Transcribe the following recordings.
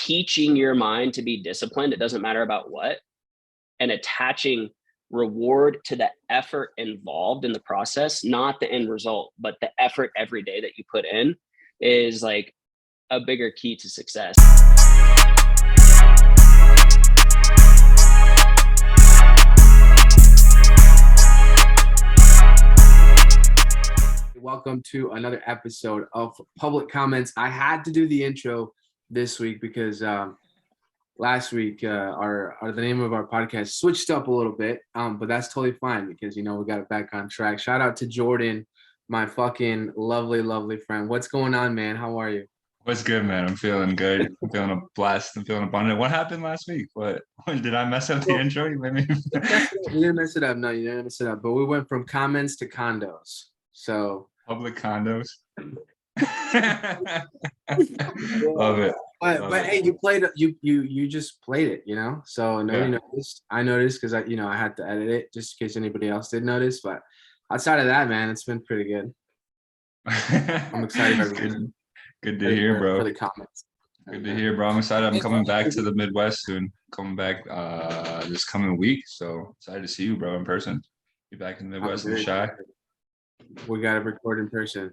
teaching your mind to be disciplined, it doesn't matter about what, and attaching reward to the effort involved in the process, not the end result, but the effort every day that you put in, is like a bigger key to success. Welcome to another episode of Public Comments. I had to do the intro this week because last week the name of our podcast switched up a little bit, but that's totally fine because we got it back on track. Shout out to Jordan, my fucking lovely friend. What's going on, man? How are you? What's good, man? I'm feeling good. I'm feeling a blast. I'm feeling abundant. What happened last week? What did I mess up the intro? You made me. You didn't mess it up. No, you didn't mess it up. But we went from comments to condos. So public condos. Love it. But hey, you played. You just played it. So nobody noticed. I noticed because I had to edit it just in case anybody else did notice. But outside of that, man, it's been pretty good. I'm excited. Good to hear, bro. For the comments. Good to hear, bro. I'm excited. I'm coming back to the Midwest soon. Coming back this coming week. So excited to see you, bro, in person. Be back in the Midwest in the Shy. We got to record in person.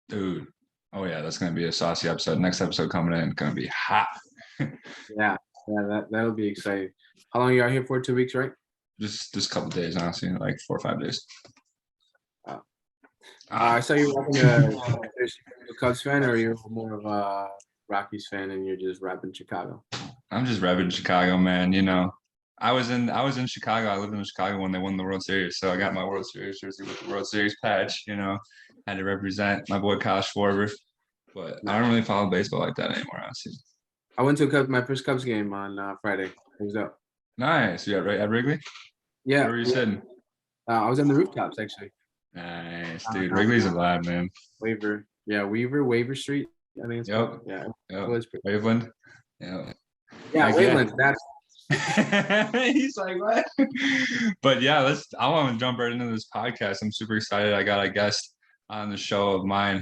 Dude. Oh, yeah. That's going to be a saucy episode. Next episode coming in. Going to be hot. Yeah, that'll be exciting. How long are you out here for? 2 weeks, right? Just a couple of days, honestly. Like 4 or 5 days. I saw you were a Cubs fan, or you're more of a Rockies fan, and you're just repping Chicago. I'm just repping Chicago, man. I was in Chicago. I lived in Chicago when they won the World Series, so I got my World Series jersey with the World Series patch. Had to represent my boy Kyle Schwarber, but I don't really follow baseball like that anymore, honestly. I went to my first Cubs game on Friday. It was up. Nice. You at Wrigley? Yeah. Where were you sitting? I was on the rooftops actually. Nice, dude. Wrigley's a vibe, man. Weaver Street. I think it's called. Yeah. Waveland. Yeah. Yeah, Waveland. He's like, what? But yeah, I want to jump right into this podcast. I'm super excited. I got a guest on the show of mine.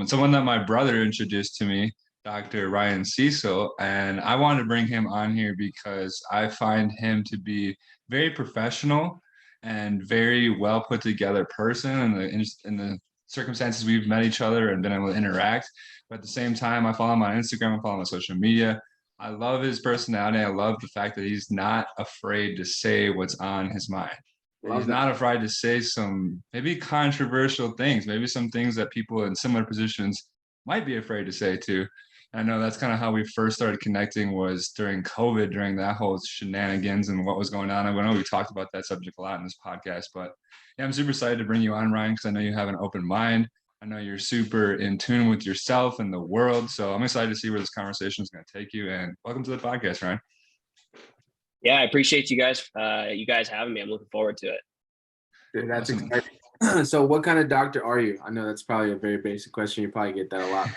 Someone that my brother introduced to me, Dr. Ryan Cecil, and I wanted to bring him on here because I find him to be very professional and very well put together person in the circumstances we've met each other and been able to interact. But at the same time, I follow him on Instagram, I follow him on social media. I love his personality. I love the fact that he's not afraid to say what's on his mind. He's not afraid to say some maybe controversial things, maybe some things that people in similar positions might be afraid to say too. I know that's kind of how we first started connecting was during COVID, during that whole shenanigans and what was going on. I know we talked about that subject a lot in this podcast, but yeah, I'm super excited to bring you on, Ryan, because I know you have an open mind. I know you're super in tune with yourself and the world. So I'm excited to see where this conversation is going to take you. And welcome to the podcast, Ryan. Yeah, I appreciate you guys having me. I'm looking forward to it. Dude, that's awesome. Exciting. So what kind of doctor are you? I know that's probably a very basic question. You probably get that a lot.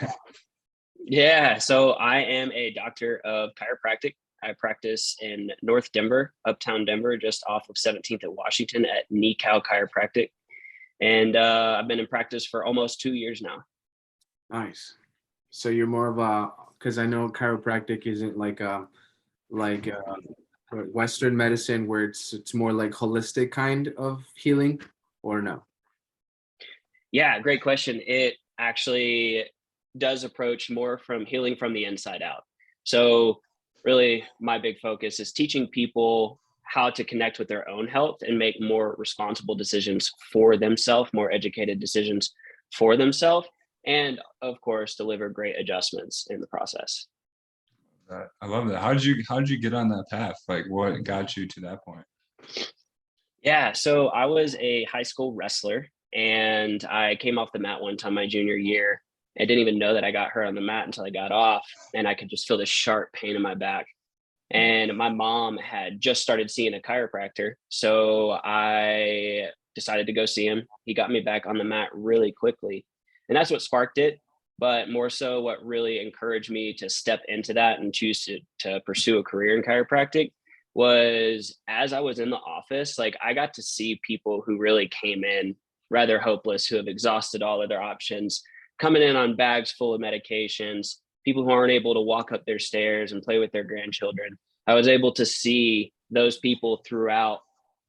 Yeah, so I am a doctor of chiropractic. I practice in North Denver, uptown Denver, just off of 17th at Washington at NeCal Chiropractic. And I've been in practice for almost 2 years now. Nice. So you're more of because I know chiropractic isn't like Western medicine where it's more like holistic kind of healing, or no? Yeah, great question. It actually does approach more from healing from the inside out. So really my big focus is teaching people how to connect with their own health and make more responsible decisions for themselves, more educated decisions for themselves, and of course, deliver great adjustments in the process. I love that. How did you get on that path? Like what got you to that point? Yeah, so I was a high school wrestler and I came off the mat one time my junior year. I didn't even know that I got hurt on the mat until I got off, and I could just feel this sharp pain in my back. And my mom had just started seeing a chiropractor. So I decided to go see him. He got me back on the mat really quickly. And that's what sparked it. But more so what really encouraged me to step into that and choose to pursue a career in chiropractic was as I was in the office, like I got to see people who really came in rather hopeless, who have exhausted all of their options, coming in on bags full of medications, people who aren't able to walk up their stairs and play with their grandchildren. I was able to see those people throughout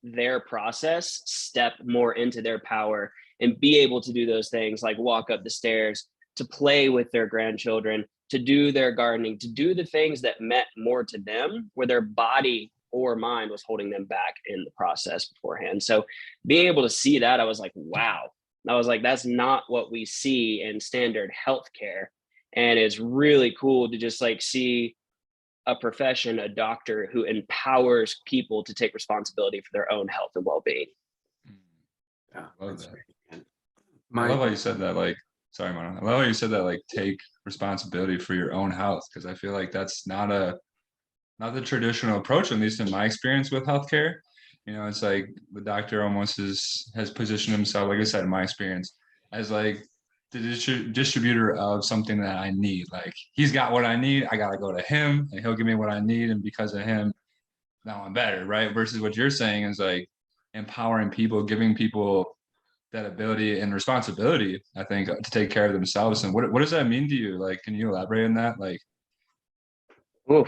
their process step more into their power and be able to do those things like walk up the stairs, to play with their grandchildren, to do their gardening, to do the things that meant more to them, where their body or mind was holding them back in the process beforehand. So being able to see that, I was like, wow. I was like, that's not what we see in standard healthcare. And it's really cool to just like see a profession, a doctor who empowers people to take responsibility for their own health and well-being. Yeah, Love that's that. great. I love how you said that, like, sorry, Mano. I love how you said that, like, take responsibility for your own health, because I feel like that's not the traditional approach, at least in my experience with healthcare. You know, it's like the doctor almost has positioned himself, like I said, in my experience, as like the distributor of something that I need. Like, he's got what I need, I gotta go to him, and he'll give me what I need, and because of him, now I'm better, right? Versus what you're saying is like empowering people, giving people that ability and responsibility, I think, to take care of themselves. And what does that mean to you? Like, can you elaborate on that? Like, Ooh,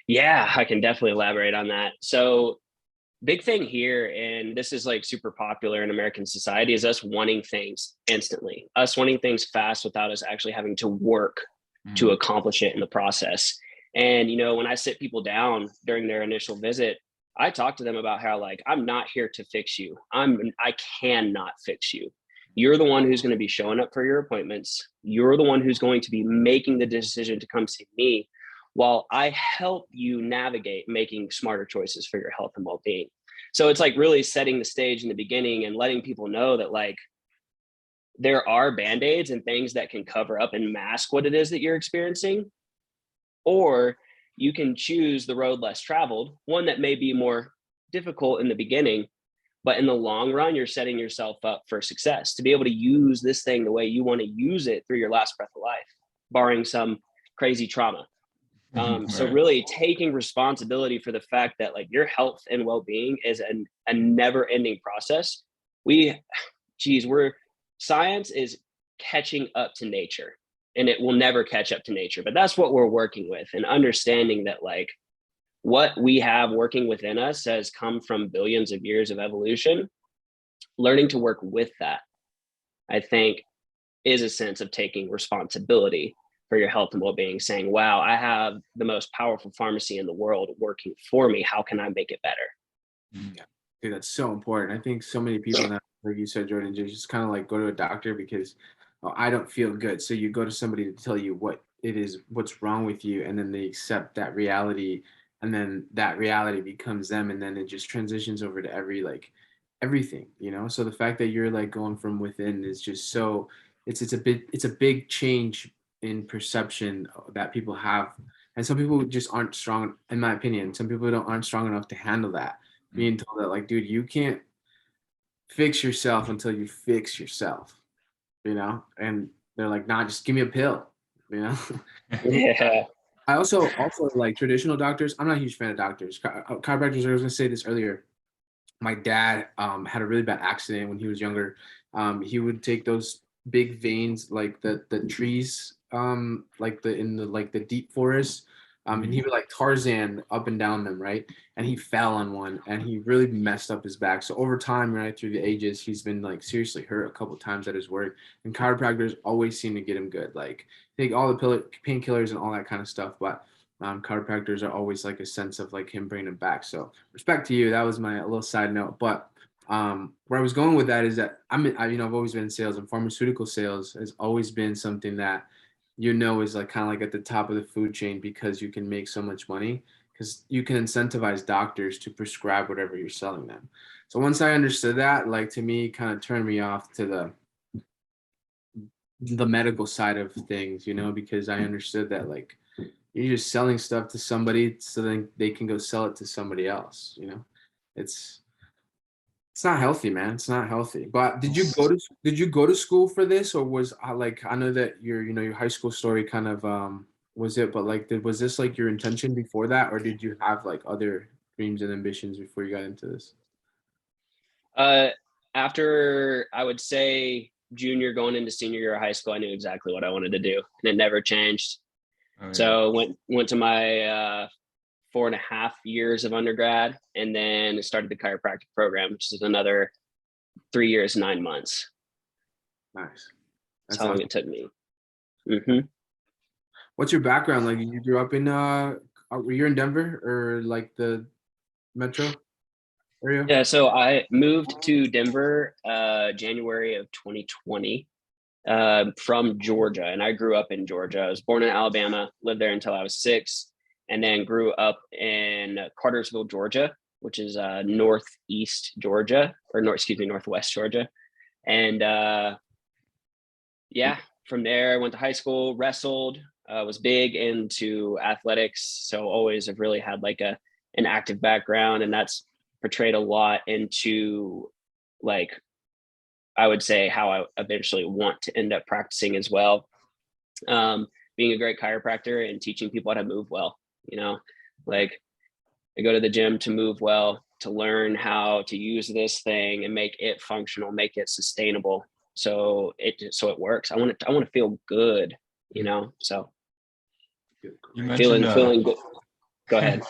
yeah, I can definitely elaborate on that. So big thing here, and this is like super popular in American society, is us wanting things instantly, us wanting things fast without us actually having to work to accomplish it in the process. And, you know, when I sit people down during their initial visit, I talk to them about how, like, I'm not here to fix you. I cannot fix you. You're the one who's going to be showing up for your appointments. You're the one who's going to be making the decision to come see me while I help you navigate making smarter choices for your health and well-being. So it's like really setting the stage in the beginning and letting people know that, like, there are band-aids and things that can cover up and mask what it is that you're experiencing, or you can choose the road less traveled, one that may be more difficult in the beginning, but in the long run, you're setting yourself up for success to be able to use this thing the way you want to use it through your last breath of life, barring some crazy trauma. So right. really taking responsibility for the fact that, like, your health and well-being is a never-ending process. We're science is catching up to nature, and it will never catch up to nature. But that's what we're working with, and understanding that, like, what we have working within us has come from billions of years of evolution. Learning to work with that, I think, is a sense of taking responsibility for your health and well-being, saying, wow, I have the most powerful pharmacy in the world working for me. How can I make it better? Yeah, dude, that's so important. I think so many people now, like you said, Jordan, just kind of like go to a doctor because, oh, I don't feel good. So you go to somebody to tell you what it is, what's wrong with you, and then they accept that reality, and then that reality becomes them, and then it just transitions over to everything, you know. So the fact that you're like going from within is just so it's a big change in perception that people have, and some people just aren't strong, in my opinion. Some people don't aren't strong enough to handle that, being told that, like, dude, you can't fix yourself until you fix yourself, you know? And they're like, nah, just give me a pill, you know? Yeah. I also like traditional doctors. I'm not a huge fan of doctors. Chiropractors, I was gonna say this earlier. My dad had a really bad accident when he was younger. He would take those big veins, like the trees, like the deep forest, and he would like Tarzan up and down them, right? And he fell on one, and he really messed up his back. So over time, right through the ages, he's been like seriously hurt a couple times at his work. And chiropractors always seem to get him good, like take all the painkillers and all that kind of stuff, but chiropractors are always like a sense of like him bringing him back. So respect to you. That was my little side note. But where I was going with that is that I've always been in sales, and pharmaceutical sales has always been something that, you know, is like kind of like at the top of the food chain because you can make so much money because you can incentivize doctors to prescribe whatever you're selling them. So once I understood that, like, to me, kind of turned me off to the medical side of things, you know, because I understood that, like, you're just selling stuff to somebody so then they can go sell it to somebody else, you know. it's it's not healthy, man. It's not healthy. But did you go to school for this, or was like, I know that your high school story kind of was it, but like was this like your intention before that, or did you have like other dreams and ambitions before you got into this? Uh, After, I would say, junior going into senior year of high school, I knew exactly what I wanted to do, and it never changed. Oh, yeah. So went to my 4.5 years of undergrad, and then started the chiropractic program, which is another 3 years, 9 months. Nice. That's That's how long awesome. it took me. Hmm. What's your background? Like, you grew up in were you in Denver or like the metro area? Yeah, so I moved to Denver January of 2020 from Georgia, and I grew up in Georgia. I was born in Alabama, lived there until I was 6, and then grew up in Cartersville, Georgia, which is northeast Georgia, or northwest Georgia. And yeah, from there I went to high school, wrestled, was big into athletics, so always have really had like an active background, and that's portrayed a lot into, like, I would say, how I eventually want to end up practicing as well. Being a great chiropractor and teaching people how to move well, like, I go to the gym to move well, to learn how to use this thing and make it functional, make it sustainable. So it works. I want to feel good, so You mentioned feeling good. Go ahead.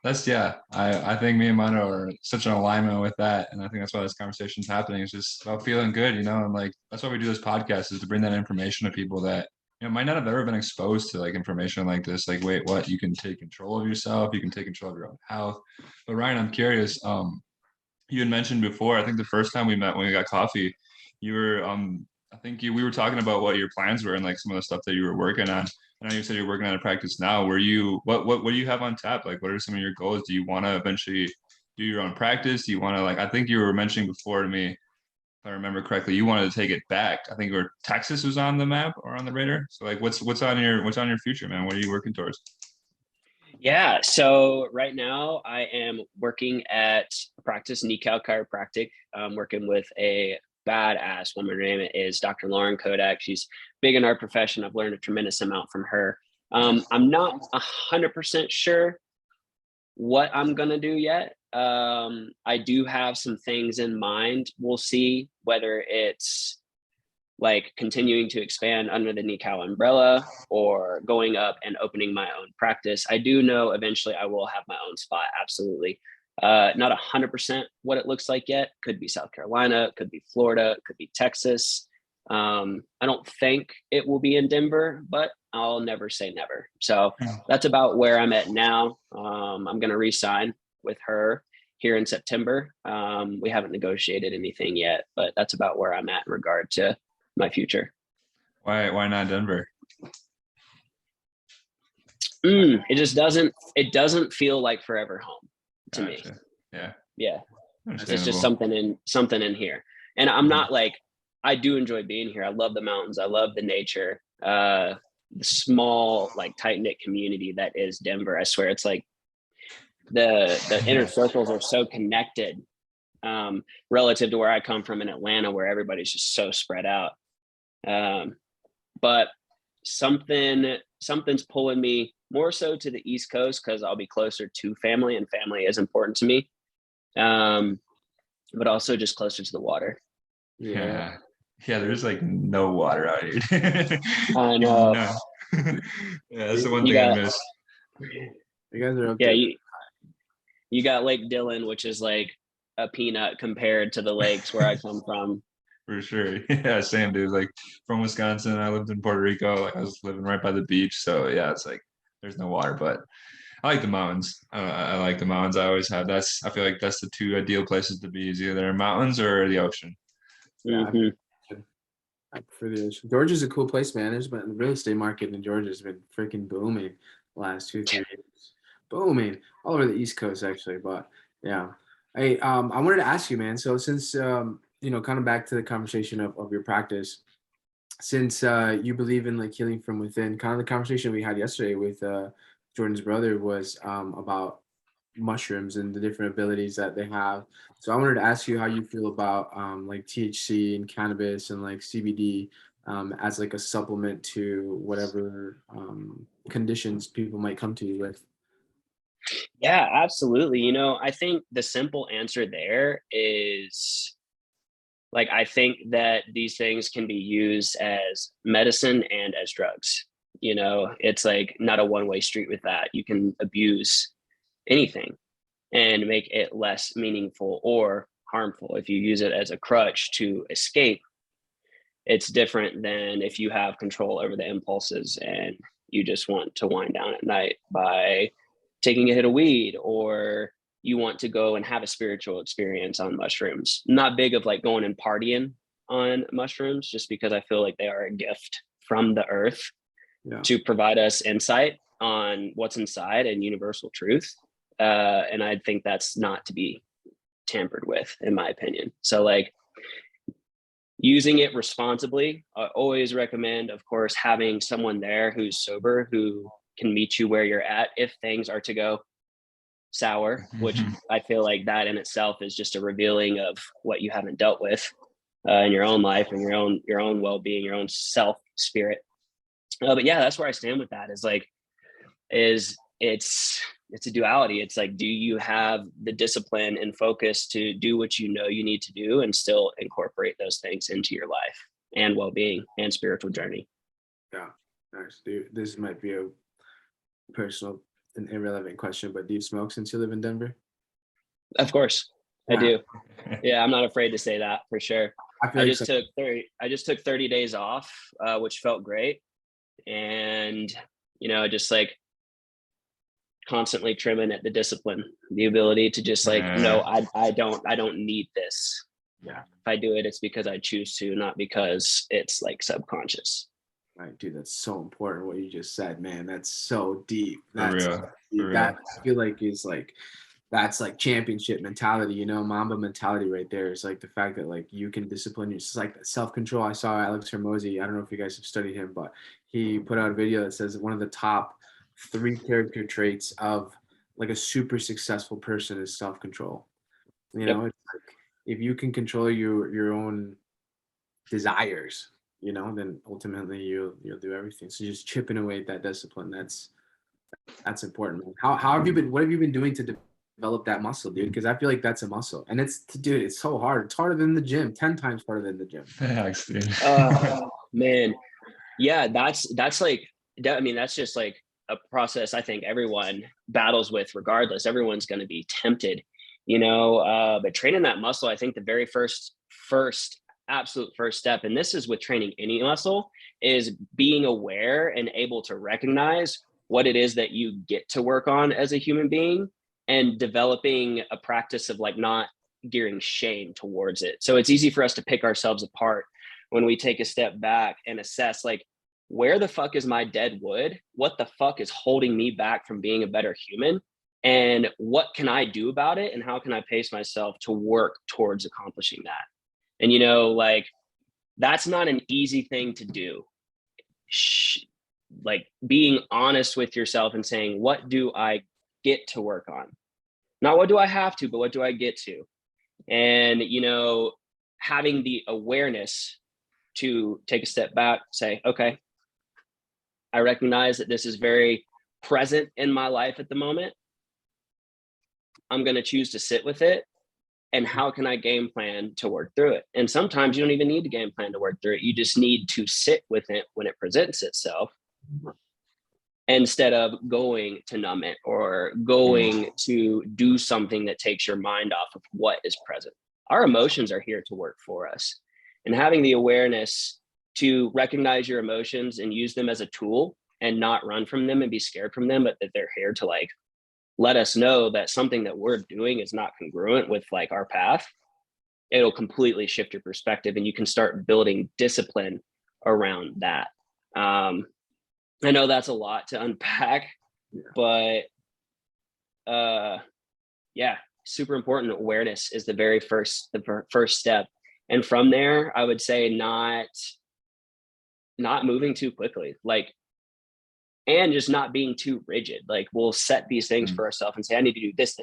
That's I think me and mine are such an alignment with that. And I think that's why this conversation's happening. It's just about feeling good, and like that's why we do this podcast, is to bring that information to people that might not have ever been exposed to like information like this. Like, wait, what? You can take control of yourself, you can take control of your own health. But Ryan, I'm curious, you had mentioned before, I think the first time we met when we got coffee, you were I think we were talking about what your plans were and like some of the stuff that you were working on. I know you said you're working on a practice now. Were you what do you have on tap? Like, what are some of your goals? Do you want to eventually do your own practice? Do you want to, like, I think you were mentioning before to me, if I remember correctly, you wanted to take it back. I think where Texas was on the map or on the radar. So like what's on your future, man? What are you working towards? Yeah, so right now I am working at Practice NECAL Chiropractic. I'm working with a badass woman. Her name is Dr. Lauren Kodak. She's big in our profession. I've learned a tremendous amount from her. I'm not 100% sure what I'm gonna do yet. I do have some things in mind. We'll see whether it's like continuing to expand under the NECAL umbrella or going up and opening my own practice. I do know eventually I will have my own spot. Absolutely. Not 100% what it looks like yet. Could be South Carolina, could be Florida, could be Texas. I don't think it will be in Denver, but I'll never say never. So that's about where I'm at now. I'm going to re-sign with her here in September. We haven't negotiated anything yet, but that's about where I'm at in regard to my future. Why not Denver? It doesn't feel like forever home to me. Yeah. It's just something in here. And I'm not like, I do enjoy being here. I love the mountains. I love the nature. The small, like, tight-knit community that is Denver. I swear, it's like the inner circles are so connected, relative to where I come from in Atlanta, where everybody's just so spread out. But something's pulling me more so to the East Coast, because I'll be closer to family, and family is important to me. But also just closer to the water. Yeah. There's like no water out here. I know. Yeah, that's the one thing I miss. You guys are up Yeah, there. you got Lake Dillon, which is like a peanut compared to the lakes where I come from. For sure. Yeah, same, dude. Like, from Wisconsin, I lived in Puerto Rico. Like, I was living right by the beach. So yeah, it's like there's no water, but I like the mountains. I like the mountains. I always have. I feel like that's the two ideal places to be, is either mountains or the ocean. Yeah, I prefer the ocean. Georgia's a cool place, man. The real estate market in Georgia has been freaking booming the last 2-3 years. Booming all over the East Coast, actually. But yeah, hey, I wanted to ask you, man. So since kind of back to the conversation of your practice, since you believe in like healing from within, kind of the conversation we had yesterday with Jordan's brother was about mushrooms and the different abilities that they have. So I wanted to ask you how you feel about like THC and cannabis and like CBD as like a supplement to whatever conditions people might come to you with. Yeah, absolutely. I think the simple answer there is, like, I think that these things can be used as medicine and as drugs. You know, it's like not a one-way street with that. You can abuse anything and make it less meaningful or harmful. If you use it as a crutch to escape, it's different than if you have control over the impulses and you just want to wind down at night by taking a hit of weed, or you want to go and have a spiritual experience on mushrooms. I'm not big of like going and partying on mushrooms, just because I feel like they are a gift from the earth to provide us insight on what's inside and universal truth. And I think that's not to be tampered with, in my opinion. So like using it responsibly, I always recommend, of course, having someone there who's sober, who can meet you where you're at if things are to go sour, which I feel like that in itself is just a revealing of what you haven't dealt with in your own life and your own well-being, your own self spirit. But yeah, that's where I stand with that. Is it's a duality. It's like, do you have the discipline and focus to do what you know you need to do and still incorporate those things into your life and well-being and spiritual journey? Yeah, nice. Dude, this might be a personal and irrelevant question, but do you smoke since you live in Denver? Of course, I do. Yeah, I'm not afraid to say that for sure. I just took 30 days off, which felt great. And, you know, just like constantly trimming at the discipline, the ability to just like, no, I don't need this. Yeah. If I do it, it's because I choose to, not because it's like subconscious. Right, dude, that's so important what you just said, man. That's so deep. For That's real. deep. That I feel like is like, that's like championship mentality, you know, Mamba mentality right there. It's like the fact that like you can discipline yourself, like self-control. I saw Alex Hermosi. I don't know if you guys have studied him, but he put out a video that says one of the top 3 character traits of like a super successful person is self-control. You know, it's like if you can control your own desires, you know, then ultimately you'll do everything. So just chipping away at that discipline, that's important, man. How have you been? What have you been doing to develop that muscle, dude? Because I feel like that's a muscle, and dude, it's so hard. It's harder than the gym, 10 times harder than the gym. Thanks, dude. Oh man, yeah, that's like, I mean, that's just like a process I think everyone battles with regardless. Everyone's going to be tempted, you know, but training that muscle, I think the very first absolute first step, and this is with training any muscle, is being aware and able to recognize what it is that you get to work on as a human being, and developing a practice of like not gearing shame towards it. So it's easy for us to pick ourselves apart when we take a step back and assess like, where the fuck is my dead wood? What the fuck is holding me back from being a better human? And what can I do about it? And how can I pace myself to work towards accomplishing that? And, you know, like, that's not an easy thing to do. Like being honest with yourself and saying, what do I get to work on? Not what do I have to, but what do I get to? And, you know, having the awareness to take a step back, say, okay, I recognize that this is very present in my life at the moment. I'm going to choose to sit with it. And how can I game plan to work through it? And sometimes you don't even need to game plan to work through it. You just need to sit with it when it presents itself, instead of going to numb it or going to do something that takes your mind off of what is present. Our emotions are here to work for us. And having the awareness to recognize your emotions and use them as a tool and not run from them and be scared from them, but that they're here to like let us know that something that we're doing is not congruent with like our path, it'll completely shift your perspective and you can start building discipline around that. I know that's a lot to unpack, but yeah, super important. Awareness is the first step. And from there, I would say not moving too quickly, like, and just not being too rigid. Like we'll set these things for ourselves and say, I need to do this.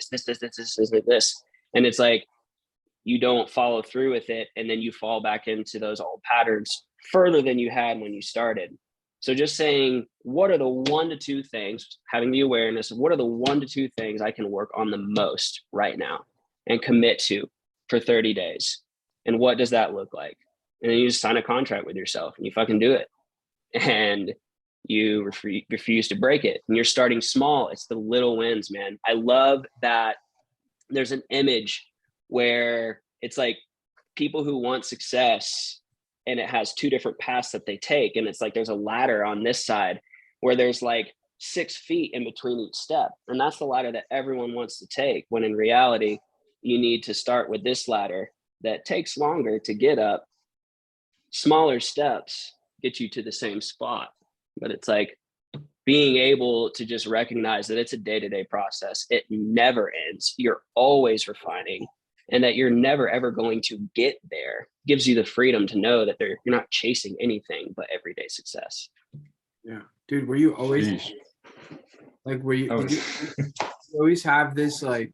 And it's like, you don't follow through with it. And then you fall back into those old patterns further than you had when you started. So just saying, what are the 1 to 2 things, having the awareness of what are the 1 to 2 things I can work on the most right now and commit to for 30 days. And what does that look like? And then you just sign a contract with yourself and you fucking do it. And you refuse to break it. And you're starting small. It's the little wins, man. I love that there's an image where it's like people who want success, and it has two different paths that they take. And it's like there's a ladder on this side where there's like 6 feet in between each step. And that's the ladder that everyone wants to take, when in reality, you need to start with this ladder that takes longer to get up. Smaller steps get you to the same spot. But it's like being able to just recognize that it's a day-to-day process. It never ends. You're always refining, and that you're never ever going to get there gives you the freedom to know that you're not chasing anything but everyday success. Yeah, dude, were you always Sheesh. like, were you, Oh. did you always have this like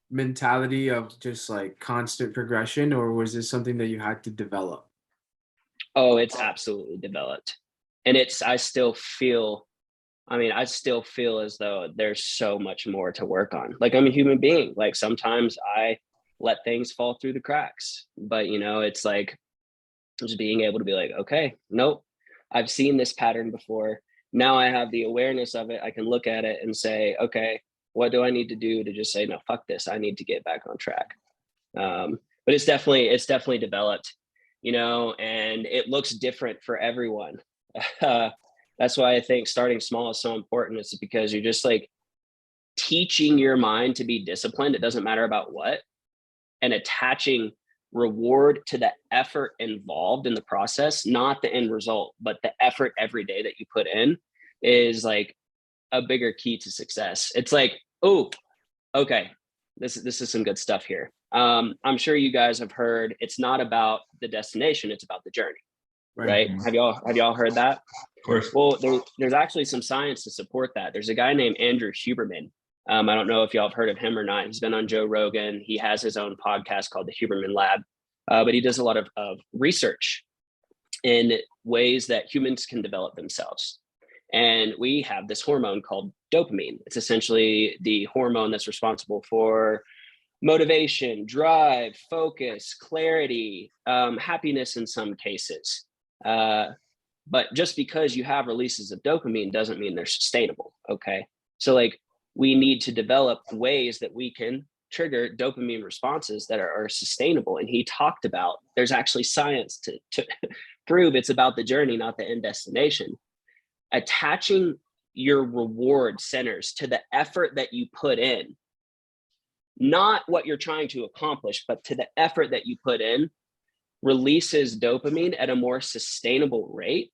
mentality of just like constant progression, or was this something that you had to develop? Oh, it's absolutely developed. And I still feel as though there's so much more to work on. Like, I'm a human being. Like, sometimes I let things fall through the cracks, but it's like just being able to be like, okay, nope, I've seen this pattern before. Now I have the awareness of it. I can look at it and say, okay, what do I need to do to just say, no, fuck this. I need to get back on track. But it's definitely developed, and it looks different for everyone. That's why I think starting small is so important. It's because you're just like teaching your mind to be disciplined. It doesn't matter about what, and attaching reward to the effort involved in the process, not the end result, but the effort every day that you put in is like a bigger key to success. It's like, oh, okay, this is some good stuff here. I'm sure you guys have heard it's not about the destination, it's about the journey. Right? Have y'all heard that? Of course. Well, there's actually some science to support that. There's a guy named Andrew Huberman. I don't know if y'all have heard of him or not. He's been on Joe Rogan. He has his own podcast called the Huberman Lab, but he does a lot of research in ways that humans can develop themselves. And we have this hormone called dopamine. It's essentially the hormone that's responsible for motivation, drive, focus, clarity, happiness in some cases. But just because you have releases of dopamine doesn't mean they're sustainable. Okay. So like we need to develop ways that we can trigger dopamine responses that are sustainable. And he talked about there's actually science to prove it's about the journey, not the end destination. Attaching your reward centers to the effort that you put in, not what you're trying to accomplish, but to the effort that you put in, releases dopamine at a more sustainable rate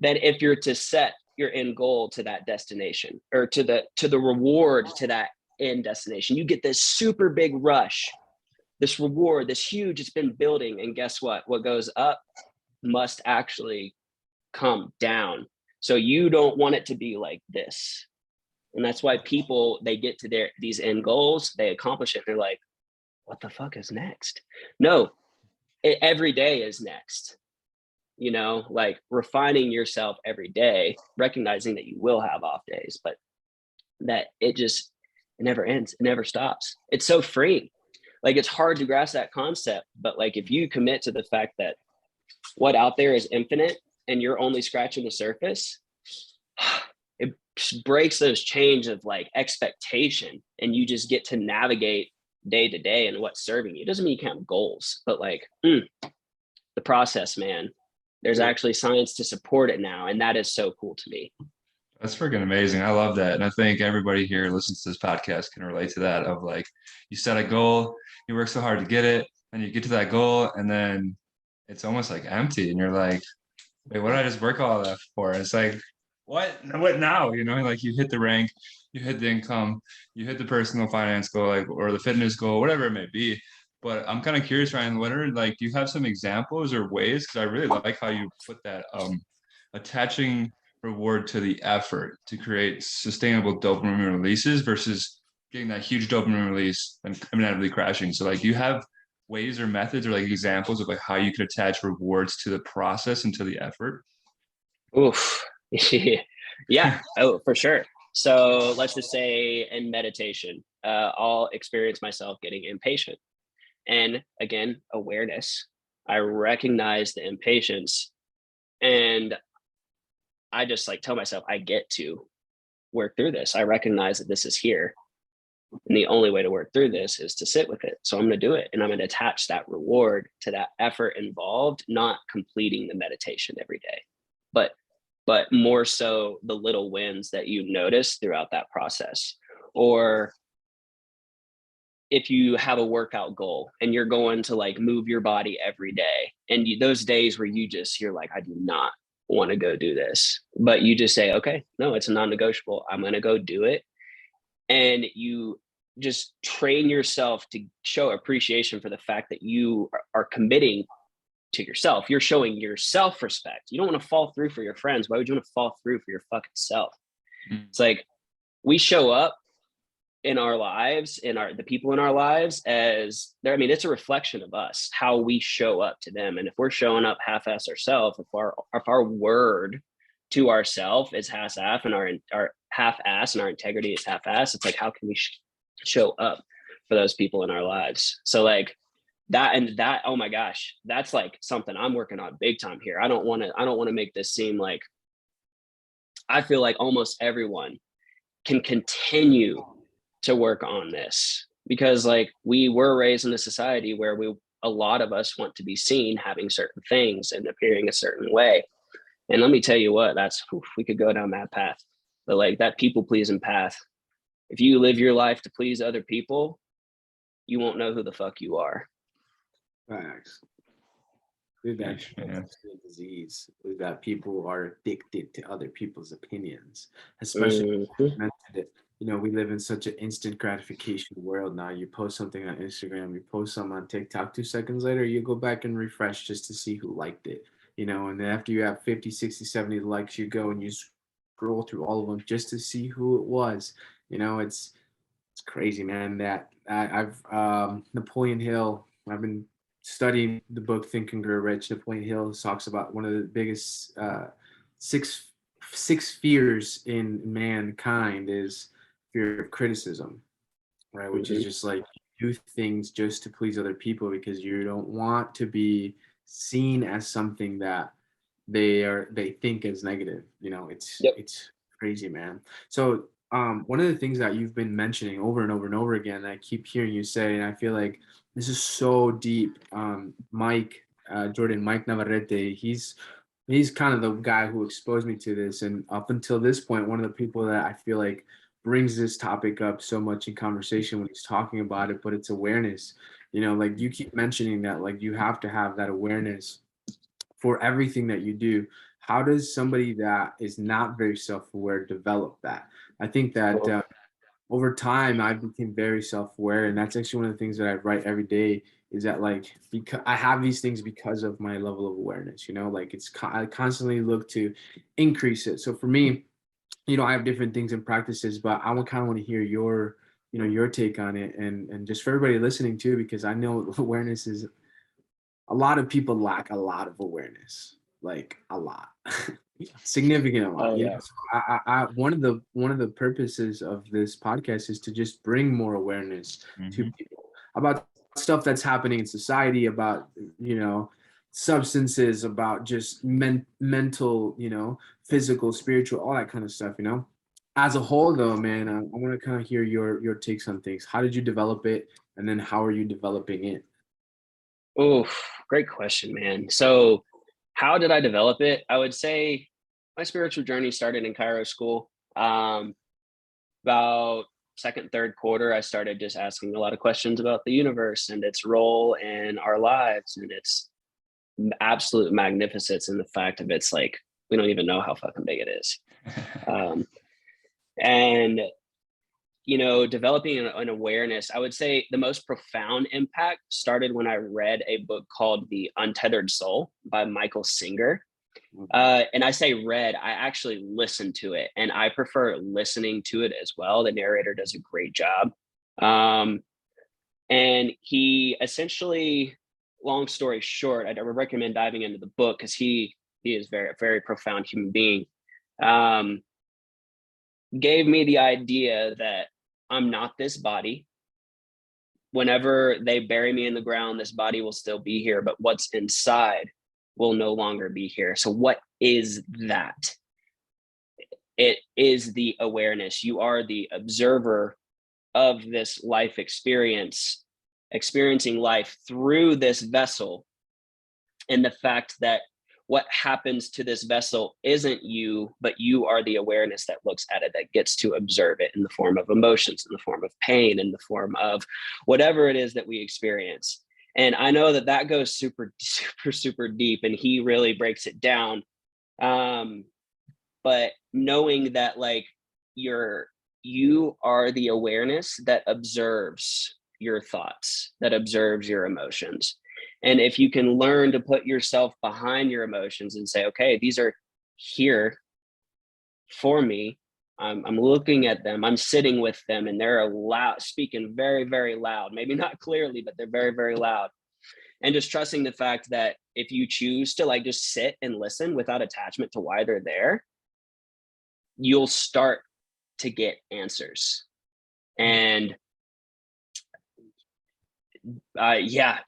than if you're to set your end goal to that destination, or to the reward to that end destination. You get this super big rush, this reward, this huge, it's been building. And guess what? What goes up must actually come down. So you don't want it to be like this. And that's why people, they get to these end goals, they accomplish it, and they're like, what the fuck is next? No, every day is next. Like refining yourself every day, recognizing that you will have off days, but that it never ends. It never stops. It's so free. Like, it's hard to grasp that concept, but like, if you commit to the fact that what out there is infinite and you're only scratching the surface, it breaks those chains of like expectation, and you just get to navigate day to day and what's serving you. It doesn't mean you can't have goals, but like the process, man, there's actually science to support it now. And that is so cool to me. That's freaking amazing. I love that. And I think everybody here listens to this podcast can relate to that, of like, you set a goal, you work so hard to get it, and you get to that goal, and then it's almost like empty. And you're like, wait, what did I just work all that for? And it's like, what now? Like, you hit the rank, you hit the income, you hit the personal finance goal, like, or the fitness goal, whatever it may be. But I'm kind of curious, Ryan, do you have some examples or ways? Because I really like how you put that, attaching reward to the effort to create sustainable dopamine releases versus getting that huge dopamine release and inevitably crashing. So like, do you have ways or methods or like examples of like how you could attach rewards to the process and to the effort? Oof. Yeah. Oh, for sure. So let's just say in meditation, I'll experience myself getting impatient. And again, awareness. I recognize the impatience, and I just like tell myself I get to work through this. I recognize that this is here. And the only way to work through this is to sit with it. So I'm going to do it. And I'm going to attach that reward to that effort involved, not completing the meditation every day, but more so the little wins that you notice throughout that process. Or if you have a workout goal and you're going to like move your body every day, and those days where you're like, I do not want to go do this, but you just say, okay, no, it's a non-negotiable. I'm going to go do it. And you just train yourself to show appreciation for the fact that you are committing to yourself. You're showing yourself respect. You don't want to fall through for your friends. Why would you want to fall through for your fucking self? It's like we show up in our lives, the people in our lives as there. I mean, it's a reflection of us, how we show up to them. And if we're showing up half-ass ourselves, if our word to ourself is half-ass and our half-ass and our integrity is half-ass, it's like, how can we show up for those people in our lives? So like that, oh my gosh, that's like something I'm working on big time here. I don't want to make this seem like, I feel like almost everyone can continue to work on this, because like we were raised in a society where a lot of us want to be seen having certain things and appearing a certain way. And let me tell you what, we could go down that path, but like that people pleasing path, if you live your life to please other people, you won't know who the fuck you are. Facts. We've actually a disease that people are addicted to other people's opinions, especially you know, we live in such an instant gratification world now. You post something on Instagram, you post something on TikTok, 2 seconds later, you go back and refresh just to see who liked it, you know, and then after you have 50, 60, 70 likes, you go and you scroll through all of them just to see who it was. You know, it's crazy, man. That I've Napoleon Hill, I've been studying the book Think and Grow Rich. Napoleon Hill talks about one of the biggest six fears in mankind is fear of criticism, right? Which is just like you do things just to please other people because you don't want to be seen as something that they think is negative. You know, it's crazy, man. So one of the things that you've been mentioning over and over and over again that I keep hearing you say, and I feel like this is so deep. Mike Navarrete, he's kind of the guy who exposed me to this, and up until this point, one of the people that I feel like brings this topic up so much in conversation when he's talking about it. But it's awareness. You know, like you keep mentioning that, like you have to have that awareness for everything that you do. How does somebody that is not very self-aware develop that? I think that over time I became very self-aware, and that's actually one of the things that I write every day is that like because I have these things because of my level of awareness, you know, like I constantly look to increase it. So for me, you know, I have different things and practices, but I would kind of want to hear your, you know, your take on it, and just for everybody listening too, because I know awareness is, a lot of people lack a lot of awareness, like a lot, significant amount. You know? So I one of the purposes of this podcast is to just bring more awareness to people about stuff that's happening in society, about, you know, substances, about just mental, you know, physical, spiritual, all that kind of stuff, you know. As a whole though, man, I want to kind of hear your takes on things. How did you develop it, and then how are you developing it? Oh, great question, man. So how did I develop it? I would say my spiritual journey started in Cairo school. About second, third quarter, I started just asking a lot of questions about the universe and its role in our lives and its absolute magnificence, and the fact of it's like, we don't even know how fucking big it is. And you know, developing an awareness, I would say the most profound impact started when I read a book called The Untethered Soul by Michael Singer. And I say read, I actually listened to it, and I prefer listening to it as well. The narrator does a great job. And he essentially, long story short, I would recommend diving into the book because he is very, very profound human being. Gave me the idea that I'm not this body. Whenever they bury me in the ground, this body will still be here, but what's inside will no longer be here. So what is that? it is the awareness. You are the observer of this life experience, experiencing life through this vessel. And the fact that what happens to this vessel isn't you, but you are the awareness that looks at it, that gets to observe it in the form of emotions, in the form of pain, in the form of whatever it is that we experience. And I know that that goes super, super, super deep, and he really breaks it down. But knowing that like you are the awareness that observes your thoughts, that observes your emotions. And if you can learn to put yourself behind your emotions and say, okay, these are here for me. I'm looking at them, I'm sitting with them, and they're loud, speaking very, very loud, maybe not clearly, but they're very, very loud. And just trusting the fact that if you choose to like just sit and listen without attachment to why they're there, you'll start to get answers. And yeah,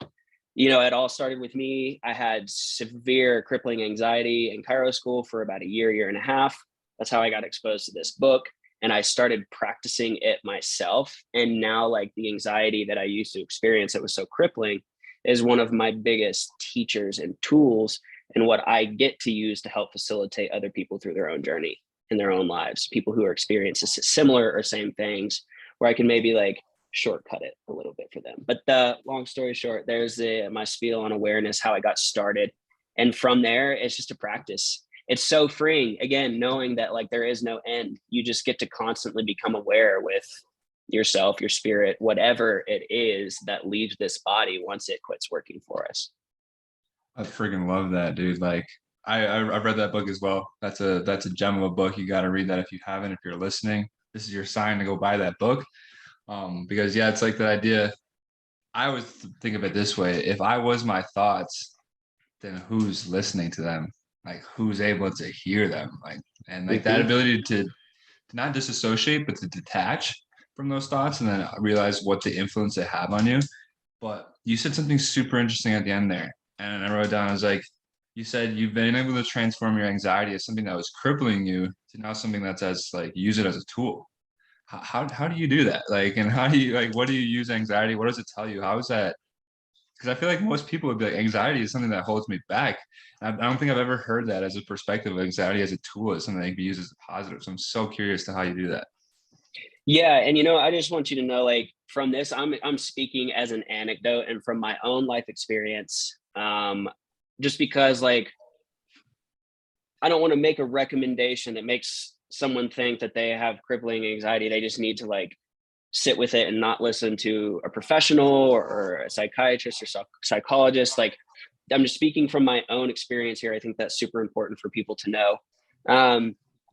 you know, it all started with me. I had severe crippling anxiety in Cairo school for about a year and a half. That's how I got exposed to this book. And I started practicing it myself. And now, like, the anxiety that I used to experience that was so crippling is one of my biggest teachers and tools, and what I get to use to help facilitate other people through their own journey in their own lives, people who are experiencing similar or same things, where I can maybe like shortcut it a little bit for them. But the long story short, there's my spiel on awareness, how I got started. And from there, it's just a practice. It's so freeing, again, knowing that like there is no end. You just get to constantly become aware with yourself, your spirit, whatever it is that leaves this body once it quits working for us. I freaking love that, dude. Like I've read that book as well. That's a gem of a book. You got to read that if you haven't. If you're listening, this is your sign to go buy that book. Because yeah, it's like that idea. I always think of it this way: if I was my thoughts, then who's listening to them? Like who's able to hear them? Like and like that ability to not disassociate, but to detach from those thoughts and then realize what the influence they have on you. But you said something super interesting at the end there, and I wrote down. I was like, you said you've been able to transform your anxiety as something that was crippling you to now something that's as like use it as a tool. How do you do that? Like, and how do you like what do you use anxiety? What does it tell you? How is that? Because I feel like most people would be like, anxiety is something that holds me back. And I don't think I've ever heard that as a perspective of anxiety as a tool, as something that can be used as a positive. So I'm so curious to how you do that. Yeah, and you know, I just want you to know, like, from this, I'm speaking as an anecdote and from my own life experience. Just because, like, I don't want to make a recommendation that makes someone think that they have crippling anxiety. They just need to like sit with it and not listen to a professional or a psychiatrist or psychologist. Like, I'm just speaking from my own experience here. I think that's super important for people to know.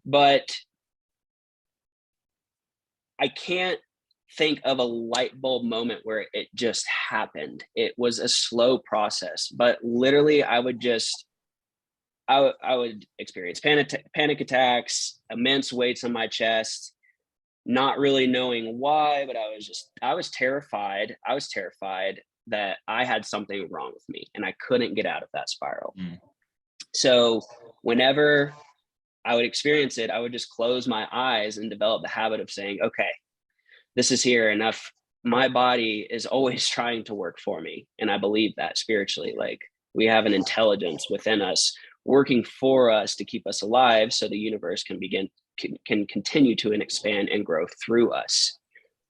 But I can't think of a light bulb moment where it just happened. It was a slow process, but literally I would just, I would experience panic attacks, immense weights on my chest, not really knowing why, but I was terrified. I was terrified that I had something wrong with me and I couldn't get out of that spiral. So whenever I would experience it, I would just close my eyes and develop the habit of saying, okay, this is here enough. My body is always trying to work for me. And I believe that spiritually, like we have an intelligence within us working for us to keep us alive so the universe can continue to expand and grow through us.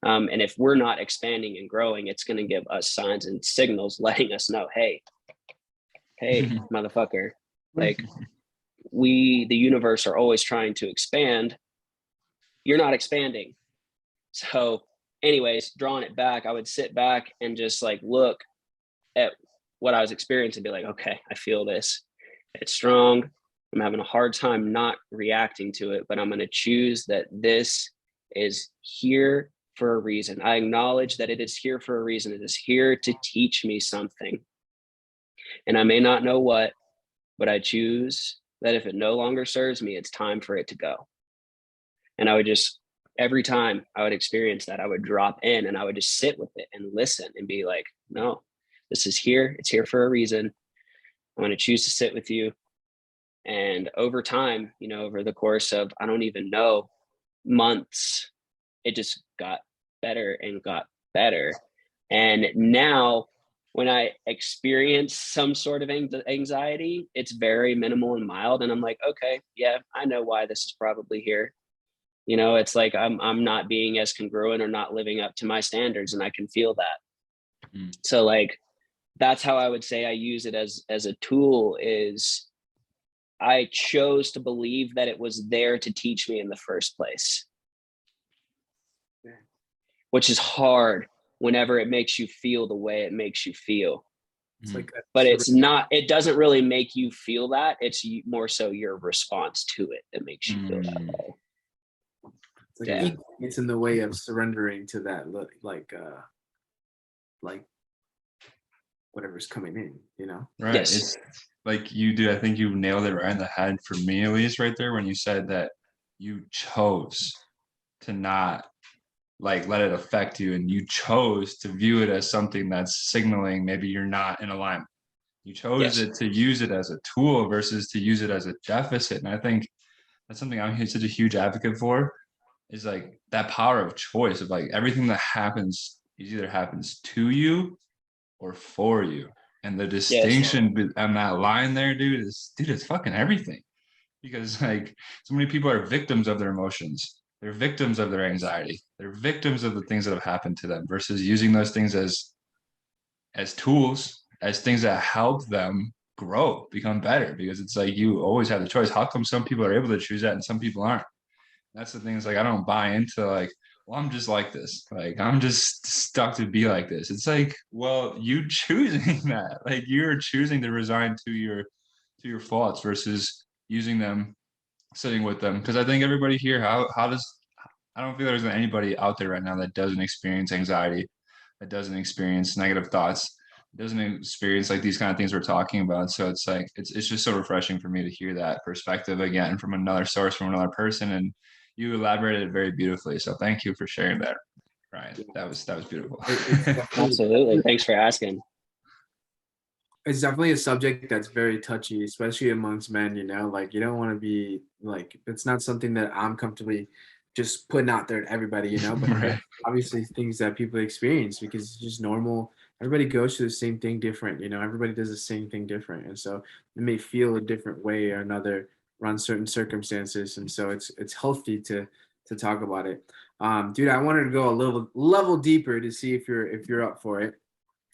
And if we're not expanding and growing, it's going to give us signs and signals letting us know, hey, motherfucker, like the universe are always trying to expand. You're not expanding. So anyways, drawing it back, I would sit back and just like look at what I was experiencing and be like, okay, I feel this. It's strong. I'm having a hard time not reacting to it, but I'm going to choose that this is here for a reason. I acknowledge that it is here for a reason. It is here to teach me something. And I may not know what, but I choose that if it no longer serves me, it's time for it to go. And I would just, every time I would experience that, I would drop in and I would just sit with it and listen and be like, no, this is here. It's here for a reason. I'm going to choose to sit with you And over time, over the course of, I don't even know, months, it just got better and got better. And now when I experience some sort of anxiety, it's very minimal and mild. And I'm like, okay, yeah, I know why this is probably here. It's like I'm not being as congruent or not living up to my standards, and I can feel that. So like, that's how I would say I use it as a tool. Is I chose to believe that it was there to teach me in the first place, which is hard whenever it makes you feel the way it makes you feel. It's like but it doesn't really make you feel that. It's more so your response to it that makes you feel that way. It's like it's in the way of surrendering to that, like whatever's coming in, Right. Yes. It's like you do. I think you nailed it right in the head, for me at least, right there, when you said that you chose to not like let it affect you, and you chose to view it as something that's signaling maybe you're not in alignment. You chose it to use it as a tool versus to use it as a deficit. And I think that's something I'm such a huge advocate for, is like that power of choice of like everything that happens either happens to you or for you. And the distinction on that line there, dude, it's fucking everything. Because like so many people are victims of their emotions. They're victims of their anxiety. They're victims of the things that have happened to them, versus using those things as tools, as things that help them grow, become better. Because it's like you always have the choice. How come some people are able to choose that and some people aren't? That's the thing. Is like I don't buy into like, well, I'm just like this. Like I'm just stuck to be like this. It's like, well, you choosing that. Like you're choosing to resign to your faults versus using them, sitting with them. Because I think everybody here, how does, I don't feel there's anybody out there right now that doesn't experience anxiety, that doesn't experience negative thoughts, doesn't experience like these kind of things we're talking about. So it's like it's just so refreshing for me to hear that perspective again from another source, from another person. And you elaborated it very beautifully. So thank you for sharing that, Ryan. That was beautiful. Absolutely. Thanks for asking. It's definitely a subject that's very touchy, especially amongst men, like you don't want to be like, it's not something that I'm comfortably just putting out there to everybody, but Right. obviously things that people experience because it's just normal. Everybody goes through the same thing different, everybody does the same thing different. And so it may feel a different way or another around certain circumstances. And so it's healthy to talk about it. Dude, I wanted to go a little level deeper to see if you're up for it.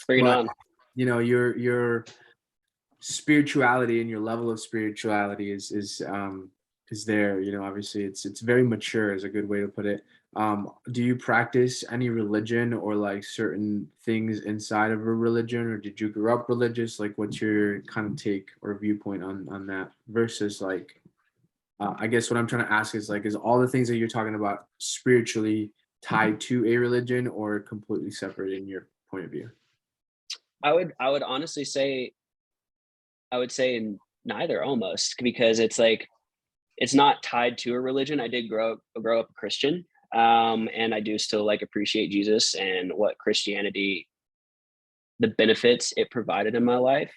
Bring it on. Your spirituality and your level of spirituality is there. Obviously it's very mature, is a good way to put it. Do you practice any religion or like certain things inside of a religion, or did you grow up religious? Like, what's your kind of take or viewpoint on that versus like, I guess what I'm trying to ask is like, is all the things that you're talking about spiritually tied to a religion or completely separate in your point of view? I would honestly say, I would say neither, almost, because it's like, it's not tied to a religion. I did grow up a Christian, and I do still like appreciate Jesus and what Christianity, the benefits it provided in my life.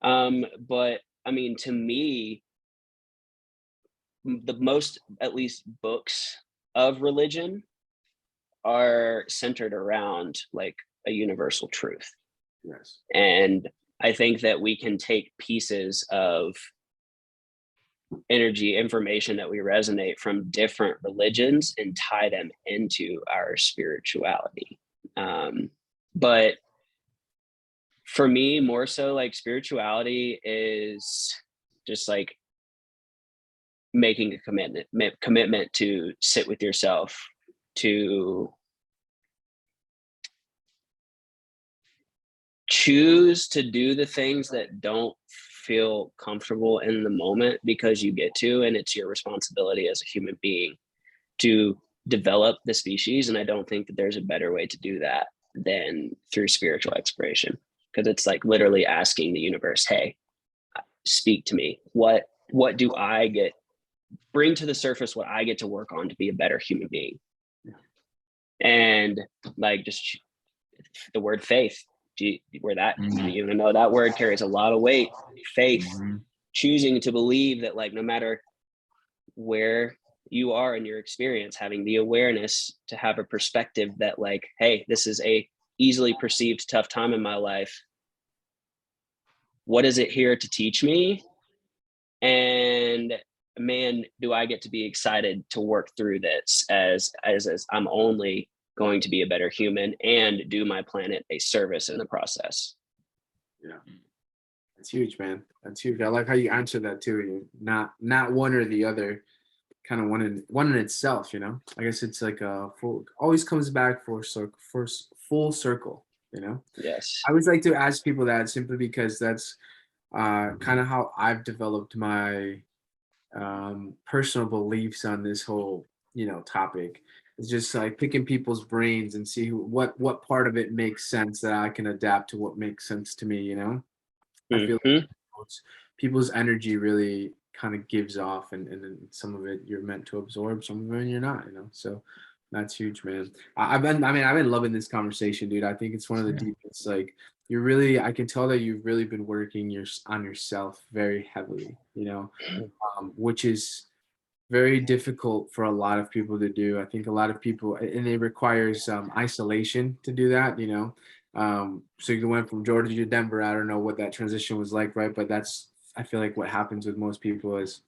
But I mean, to me, the most, at least, books of religion are centered around like a universal truth. Yes. And I think that we can take pieces of information that we resonate from different religions and tie them into our spirituality. But for me, more so, like, spirituality is just like making a commitment to sit with yourself, to choose to do the things that don't feel comfortable in the moment because you get to, and it's your responsibility as a human being to develop the species. And I don't think that there's a better way to do that than through spiritual exploration, because it's like literally asking the universe, hey, speak to me. What do I bring to the surface, what I get to work on to be a better human being? And like, just the word faith, you know that word carries a lot of weight. Faith. choosing to believe that, like, no matter where you are in your experience, having the awareness to have a perspective that, like, hey, this is a easily perceived tough time in my life. What is it here to teach me? And man, do I get to be excited to work through this as I'm only going to be a better human and do my planet a service in the process. Yeah. That's huge, man. That's huge. I like how you answer that too. You not one or the other, kind of one in itself, you know. I guess it's like a full, always comes back for full circle, you know. Yes. I always like to ask people that simply because that's kind of how I've developed my personal beliefs on this whole, you know, topic. It's just like picking people's brains and see what part of it makes sense that I can adapt to what makes sense to me, you know. I feel like people's energy really kind of gives off, and then some of it you're meant to absorb, some of it you're not, you know. So that's huge, man. I've been loving this conversation, dude. I think it's one of the deepest. Like, I can tell that you've really been working on yourself very heavily, you know, which is very difficult for a lot of people to do. I think a lot of people, and it requires isolation to do that, you know. So you went from Georgia to Denver. I don't know what that transition was like, right? But I feel like what happens with most people is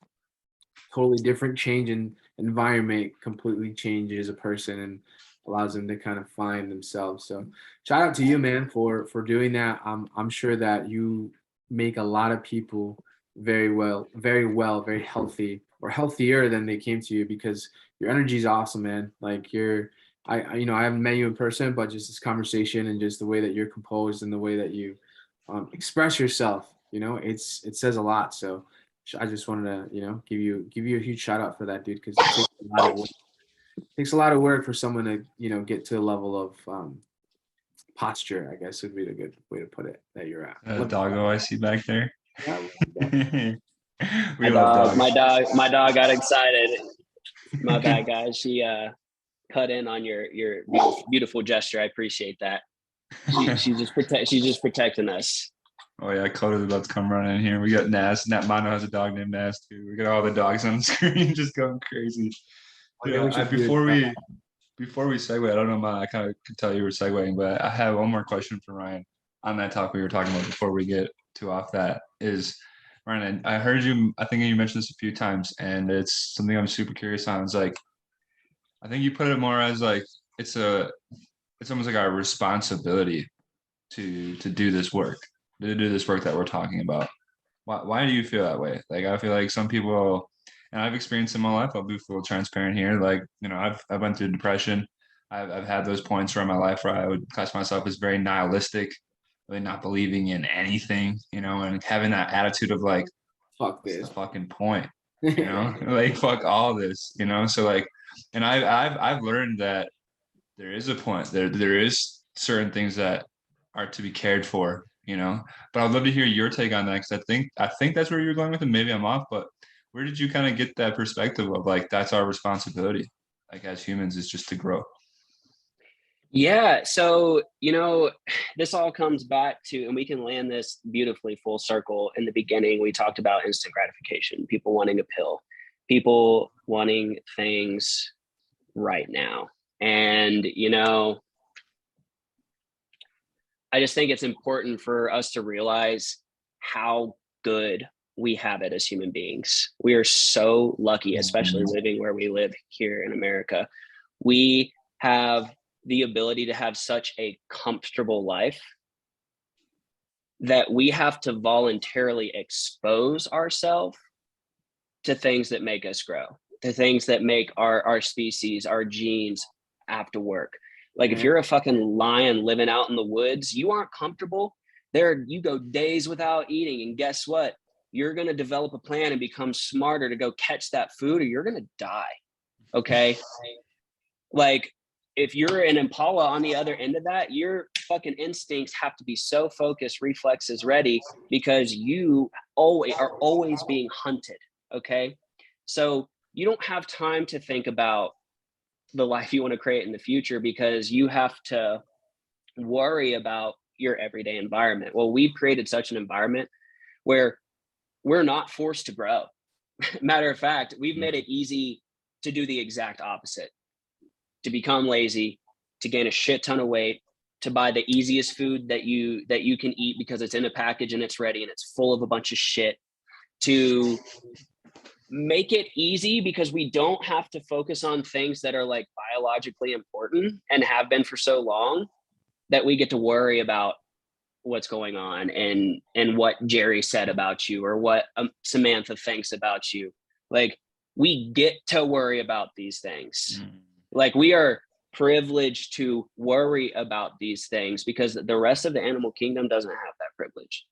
totally different change in environment completely changes a person and allows them to kind of find themselves. So shout out to you, man, for doing that. I'm sure that you make a lot of people very healthy, or healthier than they came to you, because your energy is awesome, man. Like you know, I haven't met you in person, but just this conversation and just the way that you're composed and the way that you express yourself, you know, it says a lot. So I just wanted to, you know, give you a huge shout out for that, dude, because it takes a lot of work. It takes a lot of work for someone to, you know, get to a level of posture, I guess would be the good way to put it, that you're at. Doggo I see back there. Yeah, We love dogs. My dog got excited. My bad, guys. She cut in on your beautiful gesture. I appreciate that. She's just protecting us. Oh yeah, Coda's about to come running in here. We got Nas. Nat Mono has a dog named Nas too. We got all the dogs on the screen just going crazy. Yeah, before we segue, I don't know, man, I kind of could tell you were segueing, but I have one more question for Ryan on that topic we were talking about before we get too off that. Is Ryan, I heard you, I think you mentioned this a few times, and it's something I'm super curious on. It's like, I think you put it more as like it's almost like our responsibility to do this work, that we're talking about. Why do you feel that way? Like, I feel like some people, and I've experienced in my life, I'll be full transparent here. Like, you know, I've went through depression. I've had those points in my life where I would class myself as very nihilistic, really not believing in anything, you know, and having that attitude of like, fuck what's this. the fucking point? You know, like fuck all this, you know. So like, and I've learned that there is a point. There is certain things that are to be cared for, you know. But I'd love to hear your take on that, because I think that's where you're going with it. Maybe I'm off, but where did you kind of get that perspective of like that's our responsibility, like as humans, is just to grow? Yeah. So, you know, this all comes back to, and we can land this beautifully full circle. In the beginning, we talked about instant gratification, people wanting a pill, people wanting things right now. And, you know, I just think it's important for us to realize how good we have it as human beings. We are so lucky, especially living where we live here in America. We have the ability to have such a comfortable life that we have to voluntarily expose ourselves to things that make us grow, to things that make our species, our genes have to work. Like, if you're a fucking lion living out in the woods, you aren't comfortable there. You go days without eating, and guess what? You're going to develop a plan and become smarter to go catch that food, or you're going to die. Okay. Like, if you're an impala on the other end of that, your fucking instincts have to be so focused, reflexes ready, because you are always being hunted. Okay. So you don't have time to think about the life you want to create in the future, because you have to worry about your everyday environment. Well, we've created such an environment where we're not forced to grow. Matter of fact, we've made it easy to do the exact opposite, to become lazy, to gain a shit ton of weight, to buy the easiest food that you can eat because it's in a package and it's ready and it's full of a bunch of shit, to make it easy because we don't have to focus on things that are like biologically important and have been for so long, that we get to worry about what's going on and what Jerry said about you, or what Samantha thinks about you. Like, we get to worry about these things. Like, we are privileged to worry about these things because the rest of the animal kingdom doesn't have that privilege.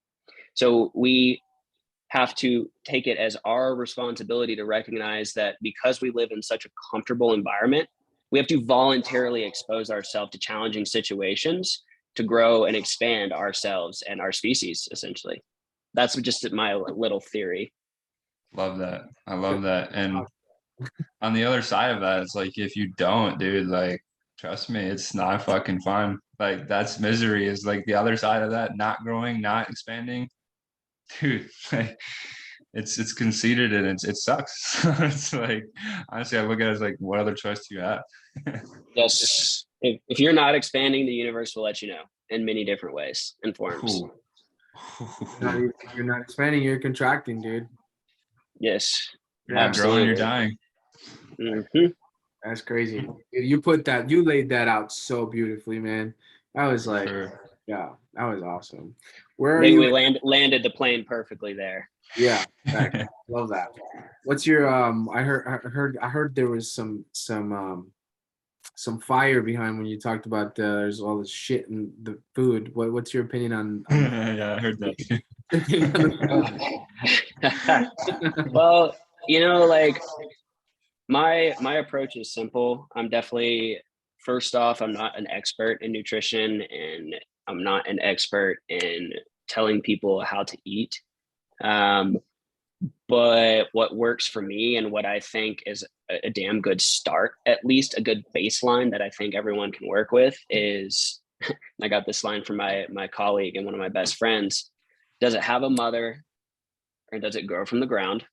So we have to take it as our responsibility to recognize that because we live in such a comfortable environment, we have to voluntarily expose ourselves to challenging situations to grow and expand ourselves and our species, essentially. That's just my little theory. Love that. I love that. And on the other side of that, it's like, if you don't, dude, like, trust me, it's not fucking fun. Like, that's misery, is like the other side of that, not growing, not expanding. Dude, like, it's conceited and it sucks. It's like, honestly, I look at it as like, what other choice do you have? Yes. If you're not expanding, the universe will let you know in many different ways and forms. You're not expanding, you're contracting, dude. Yes. You're not growing, you're dying. Mm-hmm. That's crazy. You laid that out so beautifully, man. I was like, Sure. yeah, that was awesome. Where are you? We landed the plane perfectly there. Yeah, love that. What's your I heard there was some fire behind when you talked about there's all this shit in the food. What's your opinion on Yeah, I heard that too. Well, like, my approach is simple. I'm definitely, first off, I'm not an expert in nutrition, and I'm not an expert in telling people how to eat. But what works for me and what I think is a damn good start, at least a good baseline that I think everyone can work with, is I got this line from my colleague and one of my best friends. Does it have a mother, or does it grow from the ground?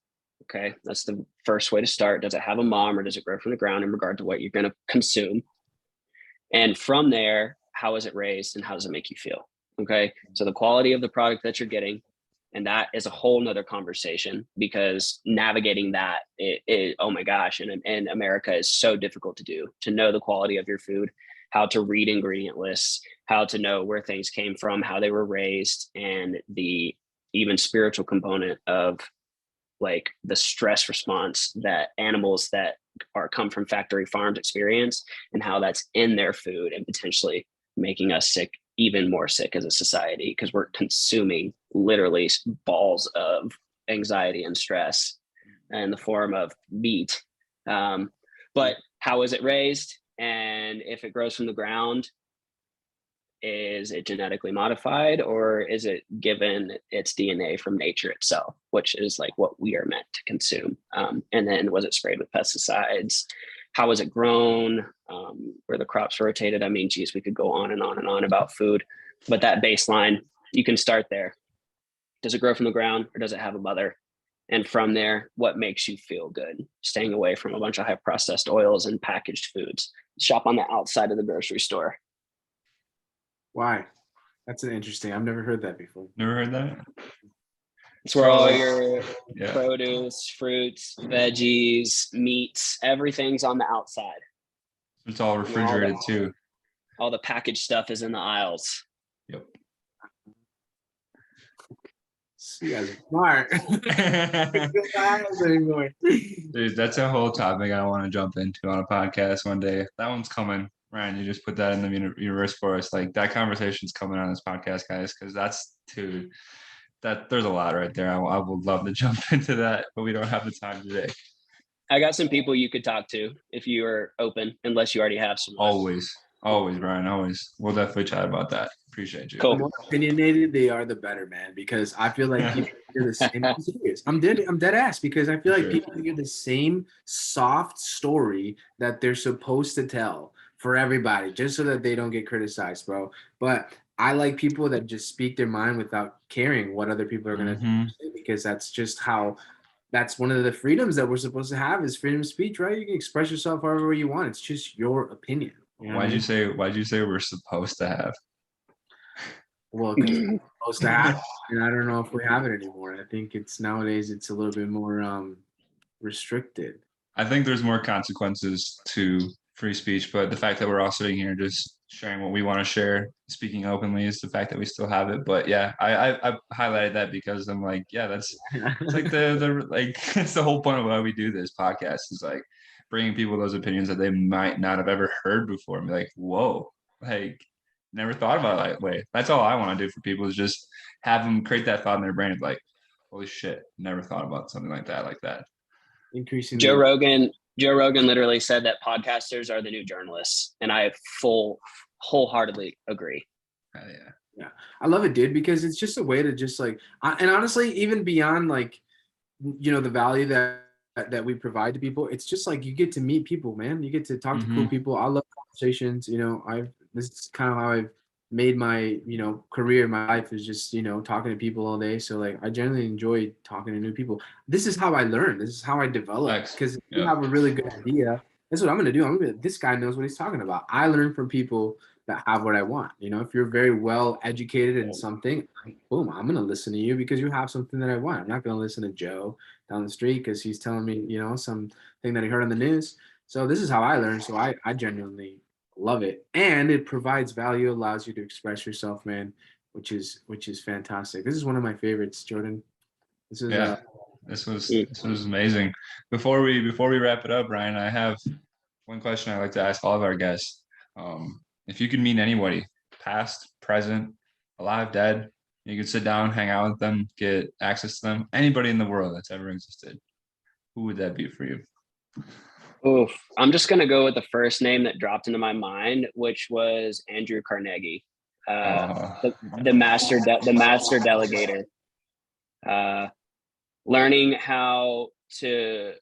Okay, that's the first way to start. Does it have a mom, or does it grow from the ground in regard to what you're going to consume? And from there, how is it raised and how does it make you feel? Okay, so the quality of the product that you're getting, and that is a whole nother conversation, because navigating that, oh my gosh, and America is so difficult to do, to know the quality of your food, how to read ingredient lists, how to know where things came from, how they were raised, and the even spiritual component of like the stress response that animals that come from factory farms experience, and how that's in their food and potentially making us sick, even more sick as a society, because we're consuming literally balls of anxiety and stress in the form of meat. But how is it raised? And if it grows from the ground, is it genetically modified, or is it given its DNA from nature itself, which is like what we are meant to consume? And then was it sprayed with pesticides? How was it grown? Were the crops rotated? I mean, geez, we could go on and on and on about food, but that baseline, you can start there. Does it grow from the ground, or does it have a mother? And from there, what makes you feel good? Staying away from a bunch of high processed oils and packaged foods. Shop on the outside of the grocery store. Why? That's an interesting. I've never heard that before. Never heard that? It's where all your produce, fruits, veggies, meats, everything's on the outside. It's all refrigerated too. All the packaged stuff is in the aisles. Yep. You guys are smart. Dude, that's a whole topic I want to jump into on a podcast one day. That one's coming. Ryan, you just put that in the universe for us. Like, that conversation's coming on this podcast, guys, because there's a lot right there. I would love to jump into that, but we don't have the time today. I got some people you could talk to if you are open, unless you already have some. Always, Brian, always. We'll definitely chat about that. Appreciate you. Cool. The more opinionated they are, the better, man, because I feel like people hear the same. I'm serious. I'm dead ass, because I feel like people hear the same soft story that they're supposed to tell for everybody, just so that they don't get criticized, bro. But I like people that just speak their mind without caring what other people are going to Mhm. say, because that's just how, that's one of the freedoms that we're supposed to have, is freedom of speech, right? You can express yourself however you want. It's just your opinion. You know what I mean? Why'd you say we're supposed to have? Well, because we're supposed to have it, and I don't know if we have it anymore. I think it's nowadays it's a little bit more restricted. I think there's more consequences to free speech, but the fact that we're all sitting here just sharing what we want to share, speaking openly, is the fact that we still have it. But yeah, I highlighted that because I'm like, yeah, that's it's like the like it's the whole point of why we do this podcast, is like bringing people those opinions that they might not have ever heard before, and be like, whoa, like never thought about it that way. That's all I want to do for people, is just have them create that thought in their brain of like, holy shit, never thought about something like that. Increasing Joe the Rogan, Joe Rogan literally said that podcasters are the new journalists, and I wholeheartedly agree. Yeah. yeah, I love it, dude, because it's just a way to just like, and honestly, even beyond like, the value that we provide to people, it's just like you get to meet people, man. You get to talk to cool people. I love conversations. This is kind of how I've made my career. My life is just talking to people all day. So like I generally enjoy talking to new people. This is how I learn. This is how I develop. Thanks. Because if you Yeah. have a really good idea, that's what I'm gonna do. This guy knows what he's talking about. I learn from people that have what I want. If you're very well educated in something, boom, I'm gonna listen to you because you have something that I want. I'm not gonna listen to Joe down the street because he's telling me, something that he heard on the news. So this is how I learn. So I genuinely love it, and it provides value, allows you to express yourself, man, which is fantastic. This is one of my favorites, Jordan. This is Yeah. This was amazing. Before we wrap it up, Ryan, I have one question I like to ask all of our guests. If you could meet anybody, past, present, alive, dead, you could sit down, hang out with them, get access to them, anybody in the world that's ever existed, who would that be for you? Oof. I'm just gonna go with the first name that dropped into my mind, which was Andrew Carnegie, the master delegator. Learning how to,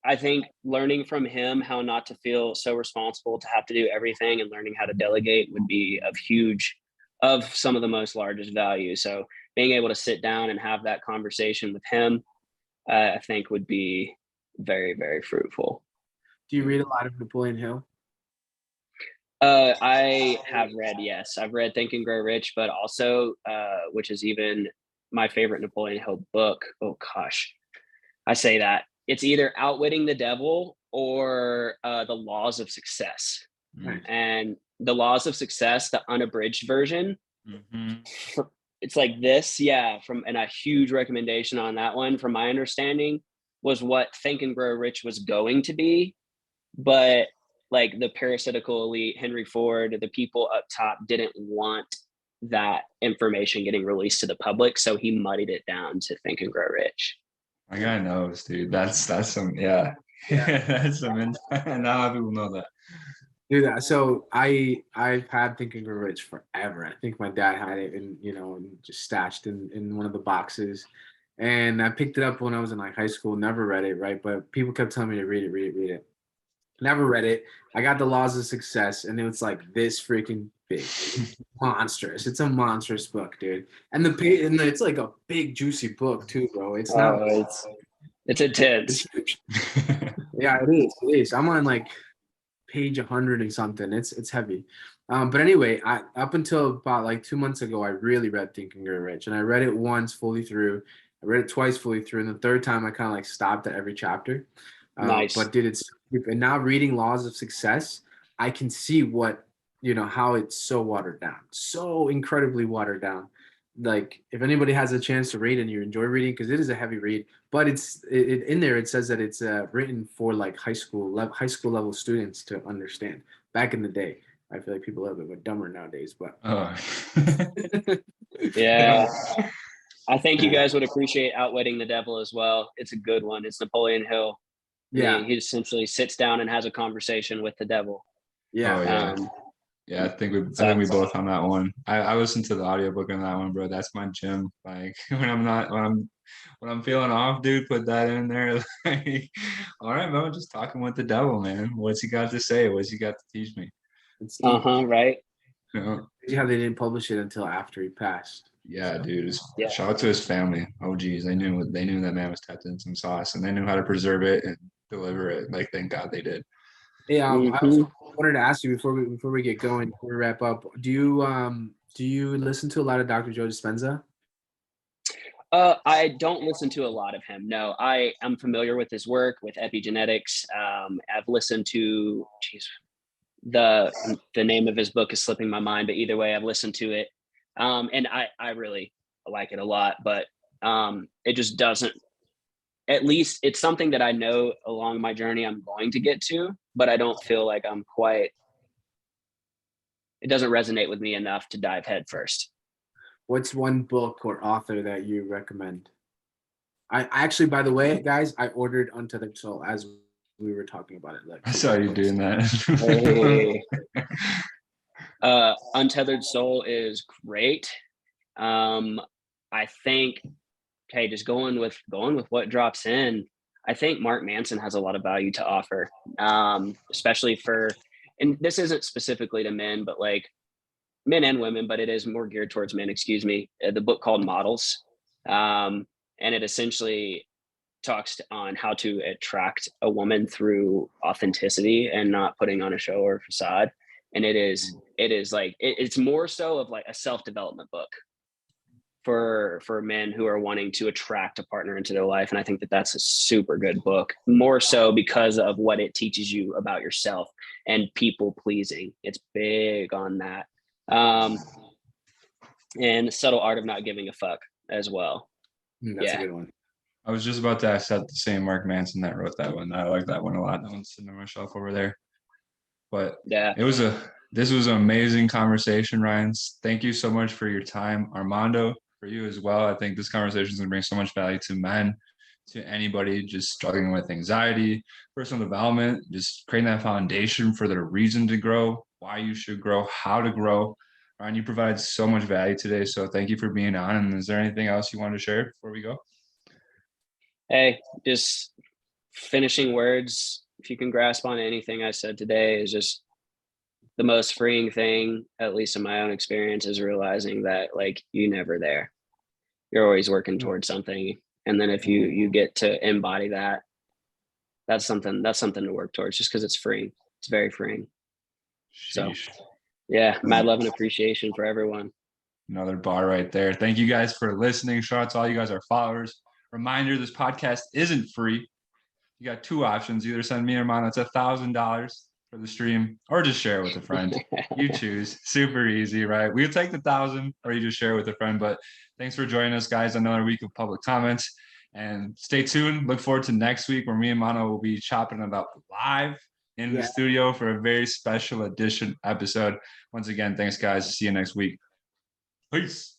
I think learning from him how not to feel so responsible to have to do everything, and learning how to delegate would be of some of the most largest value. So being able to sit down and have that conversation with him, I think would be very, very fruitful. Do you read a lot of Napoleon Hill? I have read, yes. I've read Think and Grow Rich, but also, which is even my favorite Napoleon Hill book. Oh gosh, I say that. It's either Outwitting the Devil or The Laws of Success. Right. And The Laws of Success, the unabridged version, Mm-hmm. it's like this, yeah. And a huge recommendation on that one, from my understanding, was what Think and Grow Rich was going to be, but like the parasitical elite, Henry Ford, the people up top didn't want that information getting released to the public, so he muddied it down to Think and Grow Rich. My guy knows, dude. That's some, yeah. That's some. Now people know that. Dude, so I've had Think and Grow Rich forever. I think my dad had it and just stashed in one of the boxes. And I picked it up when I was in like high school, never read it, right? But people kept telling me to read it. Never read it. I got The Laws of Success, and it was like this freaking big. Monstrous. It's a monstrous book, dude. And it's like a big juicy book too, bro. It's not it's intense. Yeah, it is. It is. I'm on like page 100 and something. It's heavy. But anyway, up until about like 2 months ago, I really read Think and Grow Rich, and I read it once fully through. I read it twice fully through, and the third time I kind of like stopped at every chapter. Nice. But and now reading Laws of Success, I can see how it's so watered down, so incredibly watered down. Like if anybody has a chance to read and you enjoy reading, because it is a heavy read, but in there it says that it's written for like high school level students to understand. Back in the day, I feel like people are a little bit dumber nowadays, but yeah. I think you guys would appreciate Outwitting the Devil as well. It's a good one. It's Napoleon Hill. Yeah, he essentially sits down and has a conversation with the devil. Yeah. Oh, yeah. Yeah, I think we both on that one. I listened to the audiobook on that one, bro. That's my gym. Like when I'm feeling off, dude, put that in there. Like, all right, man, I'm just talking with the devil, man. What's he got to say? What's he got to teach me? Right. See how they didn't publish it until after he passed. Yeah, dude. Yeah. Shout out to his family. Oh geez, they knew that man was tapped in some sauce, and they knew how to preserve it and deliver it. Like, thank God they did. Hey, I Mhm. also wanted to ask you before we get going, before we wrap up, do you listen to a lot of Dr. Joe Dispenza? I don't listen to a lot of him. No, I am familiar with his work with epigenetics. I've listened to, the name of his book is slipping my mind, but either way, I've listened to it, and I really like it a lot. But it just doesn't. At least it's something that I know along my journey I'm going to get to, but I don't feel like I'm quite. It doesn't resonate with me enough to dive head first. What's one book or author that you recommend? I actually, by the way, guys, I ordered Untethered Soul as we were talking about it. Like, I saw you doing that. Hey. Untethered Soul is great. I think, okay, just going with what drops in. I think Mark Manson has a lot of value to offer, especially for, and this isn't specifically to men, but like men and women, but it is more geared towards men. Excuse me. The book called Models, and it essentially talks on how to attract a woman through authenticity and not putting on a show or facade. And it is like it's more so of like a self-development book for men who are wanting to attract a partner into their life. And I think that that's a super good book, more so because of what it teaches you about yourself and people pleasing. It's big on that. And the subtle art of not giving a fuck as well. That's a good one. I was just about to ask that the same Mark Manson that wrote that one. I like that one a lot. That one's sitting on my shelf over there. But Yeah. this was an amazing conversation, Ryan. Thank you so much for your time. Armando, for you as well. I think this conversation is going to bring so much value to men, to anybody just struggling with anxiety, personal development, just creating that foundation for the reason to grow, why you should grow, how to grow. Ryan, you provide so much value today. So thank you for being on. And is there anything else you want to share before we go? Hey, just finishing words. If you can grasp on anything I said today, is just the most freeing thing, at least in my own experience, is realizing that like you're never there. You're always working towards something. And then if you get to embody that, that's something to work towards, just because it's free. It's very freeing. So yeah, mad love and appreciation for everyone. Another bar right there. Thank you guys for listening. Shout out to all you guys, our followers. Reminder, this podcast isn't free. You got two options. Either send me or mine. That's $1,000 for the stream, or just share it with a friend. You choose. Super easy, right? We'll take the 1,000, or you just share it with a friend. But thanks for joining us, guys. Another week of public comments. And stay tuned. Look forward to next week where me and Mono will be chopping it up live in the studio for a very special edition episode. Once again, thanks, guys. See you next week. Peace.